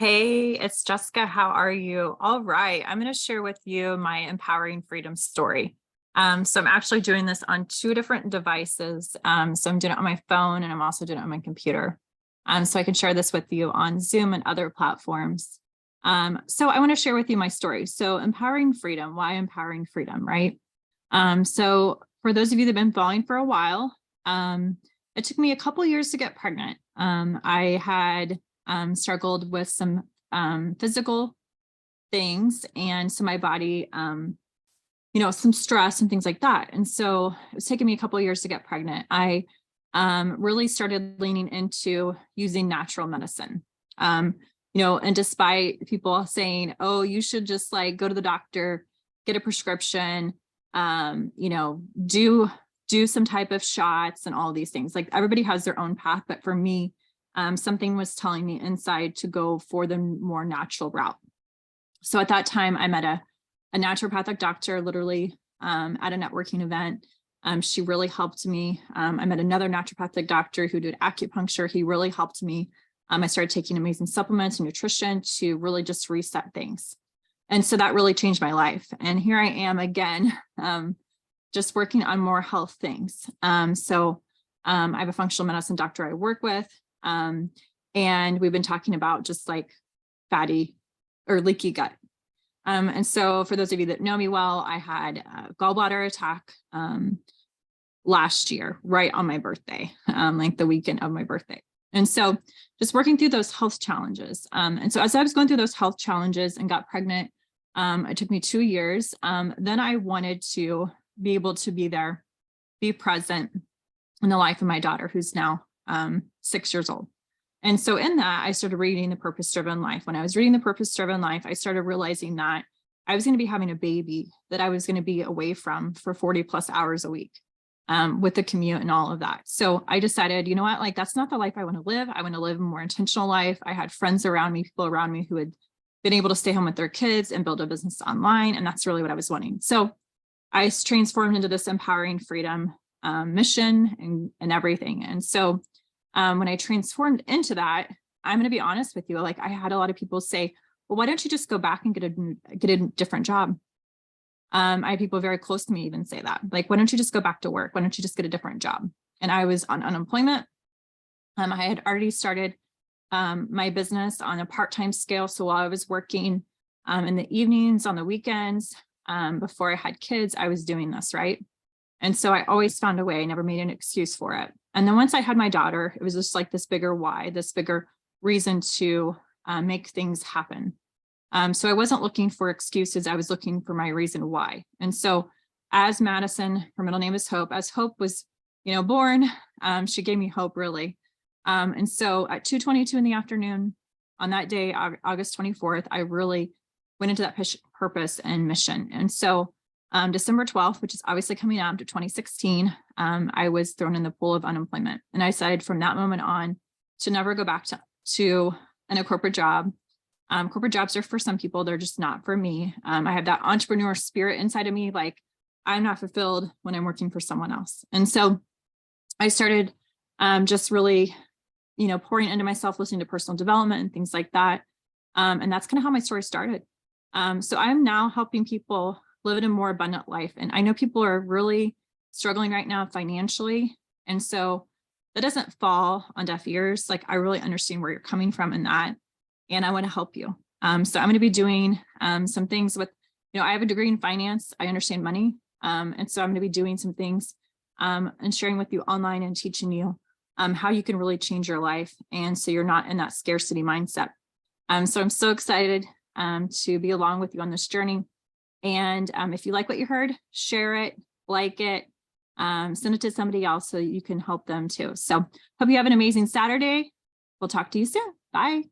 Hey, it's Jessica. How are you? All right. I'm going to share with you my empowering freedom story. So I'm actually doing this on two different devices. So I'm doing it on my phone and I'm also doing it on my computer. So I can share this with you on Zoom and other platforms. So I want to share with you my story. So empowering freedom, why empowering freedom, right? So for those of you that have been following for a while, it took me a couple years to get pregnant. I had struggled with some physical things and so my body, some stress and things like that. And so it was taking me a couple of years to get pregnant. I really started leaning into using natural medicine. And despite people saying, oh, you should just like go to the doctor, get a prescription, do some type of shots and all these things. Like everybody has their own path, but for me, something was telling me inside to go for the more natural route. So at that time, I met a naturopathic doctor, literally at a networking event. She really helped me. I met another naturopathic doctor who did acupuncture. He really helped me. I started taking amazing supplements and nutrition to really just reset things. And so that really changed my life. And here I am again, just working on more health things. So I have a functional medicine doctor I work with. And we've been talking about just like fatty or leaky gut. And so for those of you that know me well, I had a gallbladder attack last year, right on my birthday, like the weekend of my birthday. And so just working through those health challenges. And so as I was going through those health challenges and got pregnant, it took me 2 years. Then I wanted to be able to be there, be present in the life of my daughter, who's now 6 years old. And so in that, I started reading The Purpose-Driven Life. When I was reading The Purpose-Driven Life, I started realizing that I was going to be having a baby that I was going to be away from for 40 plus hours a week with the commute and all of that. So I decided, you know what, like that's not the life I want to live. I want to live a more intentional life. I had friends around me, people around me who had been able to stay home with their kids and build a business online. And that's really what I was wanting. So I transformed into this empowering freedom mission and everything. And so when I transformed into that, I'm going to be honest with you, like I had a lot of people say, well, why don't you just go back and get a different job? I had people very close to me even say that, like, why don't you just go back to work? Why don't you just get a different job? And I was on unemployment. I had already started my business on a part-time scale. So while I was working in the evenings, on the weekends, before I had kids, I was doing this, right? And so I always found a way. I never made an excuse for it. And then once I had my daughter, it was just like this bigger why, this bigger reason to make things happen. So I wasn't looking for excuses. I was looking for my reason why. And so as Madison, her middle name is Hope, as Hope was, born, she gave me hope really. And so at 2:22 in the afternoon on that day, August 24th, I really went into that purpose and mission. And so December 12th, which is obviously coming up to 2016, I was thrown in the pool of unemployment. And I decided from that moment on to never go back to a corporate job. Corporate jobs are for some people, they're just not for me. I have that entrepreneur spirit inside of me, like I'm not fulfilled when I'm working for someone else. And so I started just really, pouring into myself, listening to personal development and things like that. And that's kind of how my story started. So I'm now helping people live a more abundant life. And I know people are really struggling right now financially. And so that doesn't fall on deaf ears. Like I really understand where you're coming from in that. And I want to help you. So I'm going to be doing some things with, I have a degree in finance. I understand money. And so I'm going to be doing some things and sharing with you online and teaching you how you can really change your life. And so you're not in that scarcity mindset. So I'm so excited to be along with you on this journey. And if you like what you heard, share it, like it, send it to somebody else so you can help them too. So hope you have an amazing Saturday. We'll talk to you soon. Bye.